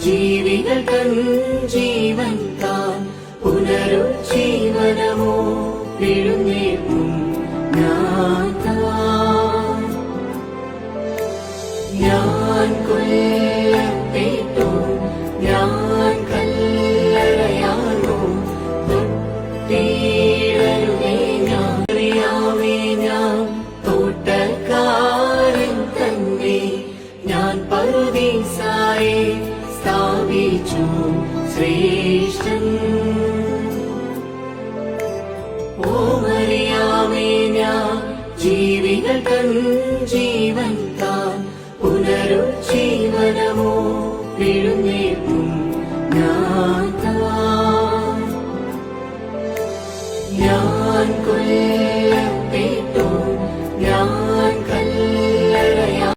ജീവികൾ തൻ ജീവൻ താൻ പുനരുജ്ജീവനമോ എഴുന്നേൽക്കും ഞാൻ താൻ. ഞാൻ കൊല്ലപ്പെട്ടു, ഞാൻ കല്ലറയാണോ, തൊട്ടിടരുമേ ഞാൻ, അറിയാമേ ഞാൻ തോട്ടക്കാരൻ തന്നെ, ഞാൻ പറുദീസായെ സ്ഥാപിച്ചു ശ്രേഷ്ഠൻ. ഓ മറിയാമേ ഞാൻ ജീവികൾ തൻ ജീവൻ താൻ പുനരുജ്ജീവനമോ എഴുന്നേൽക്കും ഞാൻ താൻ. ഞാൻ